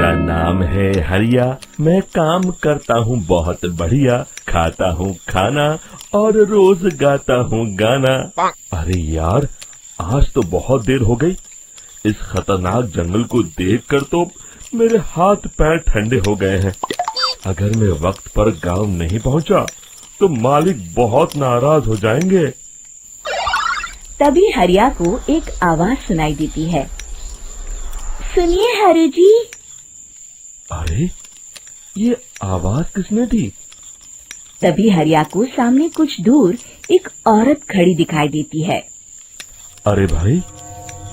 मेरा नाम है हरिया, मैं काम करता हूँ बहुत बढ़िया, खाता हूँ खाना और रोज गाता हूँ गाना। अरे यार, आज तो बहुत देर हो गई। इस खतरनाक जंगल को देखकर तो मेरे हाथ पैर ठंडे हो गए हैं। अगर मैं वक्त पर गांव नहीं पहुंचा तो मालिक बहुत नाराज हो जाएंगे। तभी हरिया को एक आवाज सुनाई देती है। सुनिए हरु जी। अरे, ये आवाज किसने दी? तभी हरिया को सामने कुछ दूर एक औरत खड़ी दिखाई देती है। अरे भाई,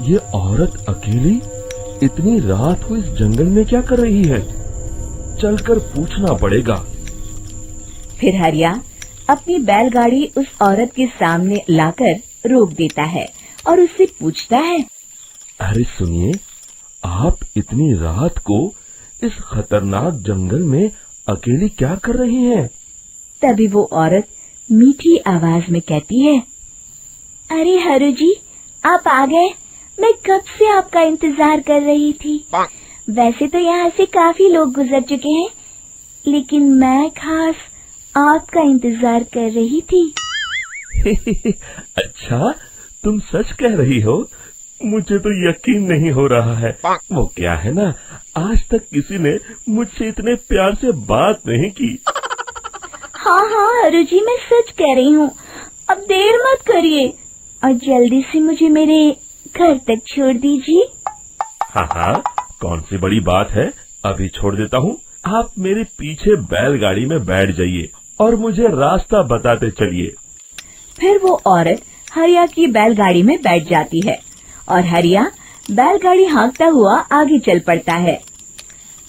ये औरत अकेली इतनी रात को इस जंगल में क्या कर रही है? चलकर पूछना पड़ेगा। फिर हरिया अपनी बैलगाड़ी उस औरत के सामने लाकर रोक देता है और उससे पूछता है। अरे सुनिए, आप इतनी रात को इस खतरनाक जंगल में अकेली क्या कर रही हैं? तभी वो औरत मीठी आवाज में कहती है, अरे हरु जी, आप आ गए। मैं कब से आपका इंतजार कर रही थी। वैसे तो यहाँ से काफी लोग गुजर चुके हैं, लेकिन मैं खास आपका इंतजार कर रही थी। अच्छा, तुम सच कह रही हो? मुझे तो यकीन नहीं हो रहा है। वो क्या है ना, आज तक किसी ने मुझसे इतने प्यार से बात नहीं की। हाँ हाँ हरु जी, मैं सच कह रही हूँ। अब देर मत करिए और जल्दी से मुझे मेरे घर तक छोड़ दीजिए। हाँ हाँ, कौन सी बड़ी बात है, अभी छोड़ देता हूँ। आप मेरे पीछे बैलगाड़ी में बैठ जाइए और मुझे रास्ता बताते चलिए। फिर वो औरत हरिया की बैलगाड़ी में बैठ जाती है और हरिया बैलगाड़ी हाँकता हुआ आगे चल पड़ता है।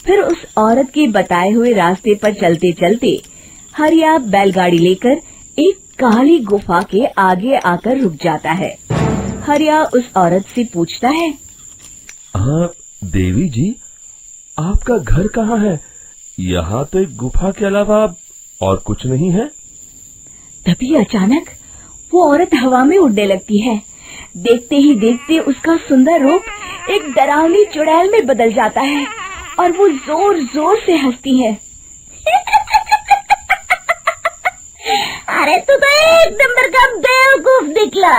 फिर उस औरत के बताए हुए रास्ते पर चलते चलते हरिया बैलगाड़ी लेकर एक काली गुफा के आगे आकर रुक जाता है। हरिया उस औरत से पूछता है, हाँ देवी जी, आपका घर कहाँ है? यहाँ तो एक गुफा के अलावा और कुछ नहीं है। तभी अचानक वो औरत हवा में उड़ने लगती है। देखते ही देखते उसका सुंदर रूप एक डरावनी चुड़ैल में बदल जाता है और वो जोर जोर से हंसती है। अरे तू तो एक नंबर का बेवकूफ निकला।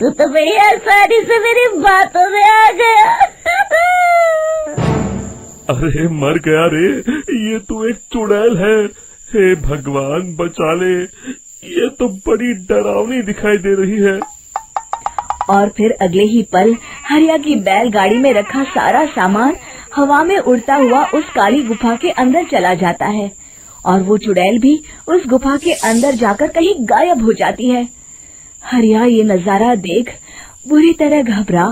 तू तो बड़ी आसानी से मेरी बातों में आ गया। अरे मर गया रे, ये तो एक चुड़ैल है। हे भगवान बचा ले, ये तो बड़ी डरावनी दिखाई दे रही है। और फिर अगले ही पल हरिया की बैलगाड़ी में रखा सारा सामान हवा में उड़ता हुआ उस काली गुफा के अंदर चला जाता है और वो चुड़ैल भी उस गुफा के अंदर जाकर कहीं गायब हो जाती है। हरिया ये नजारा देख बुरी तरह घबरा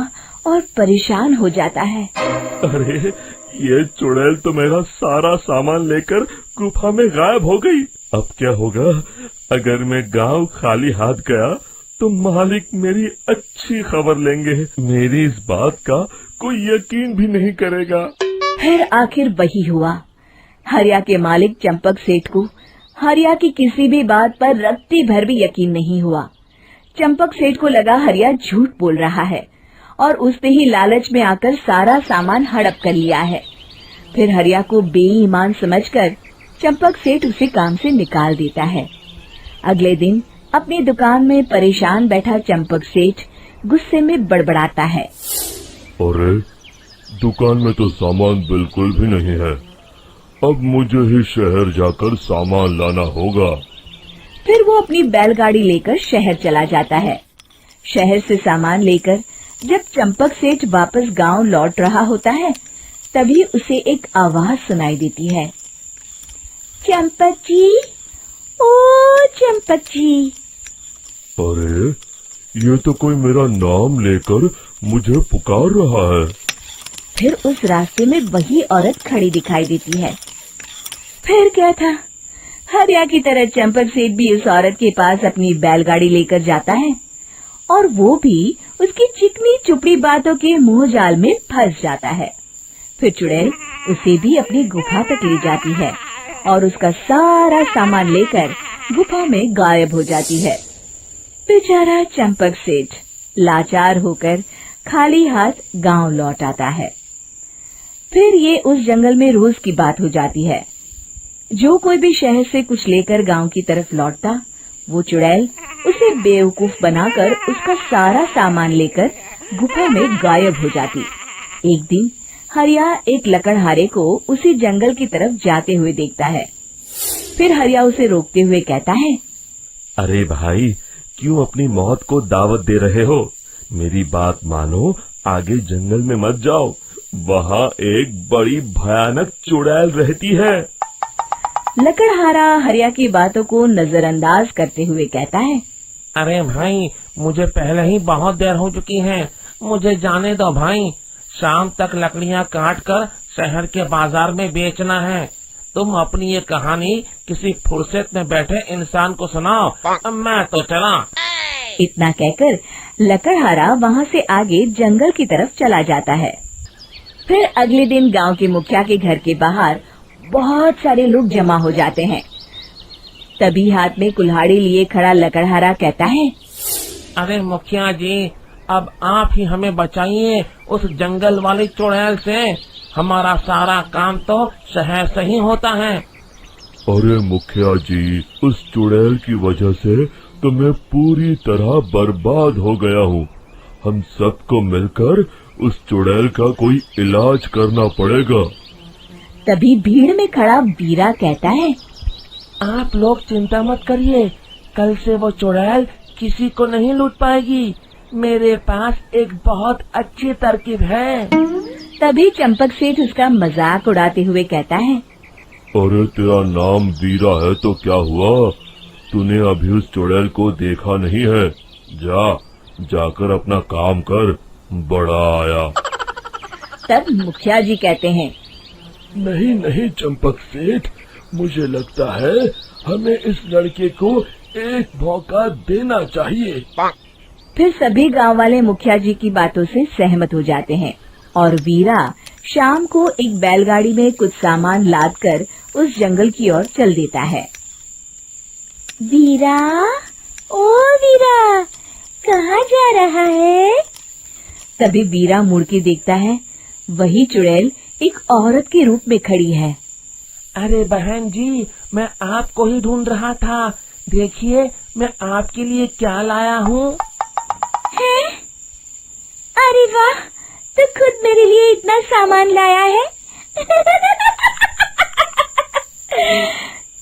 और परेशान हो जाता है। अरे, ये चुड़ैल तो मेरा सारा सामान लेकर गुफा में गायब हो गई। अब क्या होगा? अगर मैं गांव खाली हाथ गया तो मालिक मेरी अच्छी खबर लेंगे। मेरी इस बात का कोई यकीन भी नहीं करेगा। फिर आखिर वही हुआ। हरिया के मालिक चंपक सेठ को हरिया की किसी भी बात पर रत्ती भर भी यकीन नहीं हुआ। चंपक सेठ को लगा हरिया झूठ बोल रहा है और उसने ही लालच में आकर सारा सामान हड़प कर लिया है। फिर हरिया को बेईमान समझकर चंपक सेठ उसे काम से निकाल देता है। अगले दिन अपनी दुकान में परेशान बैठा चंपक सेठ गुस्से में बड़बड़ाता है। अरे, दुकान में तो सामान बिल्कुल भी नहीं है। अब मुझे ही शहर जाकर सामान लाना होगा। फिर वो अपनी बैलगाड़ी लेकर शहर चला जाता है। शहर से सामान लेकर जब चंपक सेठ वापस गांव लौट रहा होता है, तभी उसे एक आवाज सुनाई देती है। चंपक जी, ओ चंपक जी। अरे, ये तो कोई मेरा नाम लेकर मुझे पुकार रहा है। फिर उस रास्ते में वही औरत खड़ी दिखाई देती है। फिर क्या था, हरिया की तरह चंपक सेठ भी उस औरत के पास अपनी बैलगाड़ी लेकर जाता है और वो भी उसकी चिकनी चुपड़ी बातों के मुंह जाल में फंस जाता है। फिर चुड़ैल उसे भी अपनी गुफा तक ले जाती है और उसका सारा सामान लेकर गुफा में गायब हो जाती है। बेचारा चंपक सेठ लाचार होकर खाली हाथ गांव लौट आता है। फिर ये उस जंगल में रोज की बात हो जाती है। जो कोई भी शहर से कुछ लेकर गांव की तरफ लौटता, वो चुड़ैल उसे बेवकूफ बनाकर उसका सारा सामान लेकर गुफा में गायब हो जाती। एक दिन हरिया एक लकड़हारे को उसी जंगल की तरफ जाते हुए देखता है। फिर हरिया उसे रोकते हुए कहता है, अरे भाई, क्यों अपनी मौत को दावत दे रहे हो? मेरी बात मानो, आगे जंगल में मत जाओ, वहाँ एक बड़ी भयानक चुड़ैल रहती है। लकड़हारा हरिया की बातों को नजरअंदाज करते हुए कहता है, अरे भाई, मुझे पहले ही बहुत देर हो चुकी है, मुझे जाने दो भाई। शाम तक लकड़ियाँ काट कर शहर के बाजार में बेचना है। तुम अपनी ये कहानी किसी फुर्सत में बैठे इंसान को सुनाओ, मैं तो चला। इतना कहकर लकड़हारा वहाँ से आगे जंगल की तरफ चला जाता है। फिर अगले दिन गांव के मुखिया के घर के बाहर बहुत सारे लोग जमा हो जाते हैं। तभी हाथ में कुल्हाड़ी लिए खड़ा लकड़हारा कहता है, अरे मुखिया जी, अब आप ही हमें बचाइए उस जंगल वाली चुड़ैल से। हमारा सारा काम तो शहर से ही होता है। अरे मुखिया जी, उस चुड़ैल की वजह से तो मैं पूरी तरह बर्बाद हो गया हूँ। हम सबको मिलकर उस चुड़ैल का कोई इलाज करना पड़ेगा। तभी भीड़ में खड़ा वीरा कहता है, आप लोग चिंता मत करिए, कल से वो चुड़ैल किसी को नहीं लूट पाएगी। मेरे पास एक बहुत अच्छी तरकीब है। तभी चंपक सेठ उसका मजाक उड़ाते हुए कहता है, अरे तेरा नाम वीरा है तो क्या हुआ? तूने अभी उस चुड़ैल को देखा नहीं है? जाकर अपना काम कर, बड़ा आया। तब मुखिया जी कहते हैं, नहीं चंपक सेठ, मुझे लगता है हमें इस लड़के को एक मौका देना चाहिए। फिर सभी गांव वाले मुखिया जी की बातों से सहमत हो जाते हैं और वीरा शाम को एक बैलगाड़ी में कुछ सामान लादकर उस जंगल की ओर चल देता है। वीरा, ओ वीरा, कहाँ जा रहा है? तभी वीरा मुड़ के देखता है, वही चुड़ैल एक औरत के रूप में खड़ी है। अरे बहन जी, मैं आपको ही ढूंढ रहा था। देखिए, मैं आपके लिए क्या लाया हूँ। अरे वाह, तो खुद मेरे लिए इतना सामान लाया है।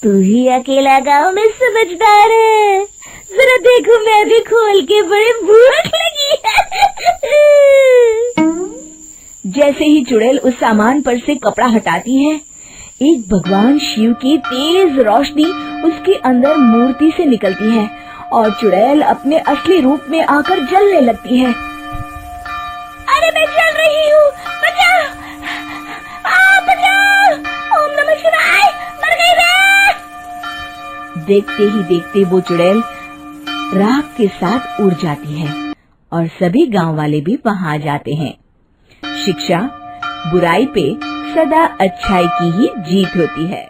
तू ही अकेला गांव में समझदार है। जरा देखो, मैं भी खोल के, बड़े भूख लगी है। जैसे ही चुड़ैल उस सामान पर से कपड़ा हटाती है, एक भगवान शिव की तेज रोशनी उसके अंदर मूर्ति से निकलती है और चुड़ैल अपने असली रूप में आकर जलने लगती है। अरे मैं जल रही हूँ, बचाओ! बचाओ! ओम नमः शिवाय, मर गई मैं! देखते ही देखते वो चुड़ैल राख के साथ उड़ जाती है और सभी गांव वाले भी वहां जाते हैं। शिक्षा बुराई पे सदा अच्छाई की ही जीत होती है।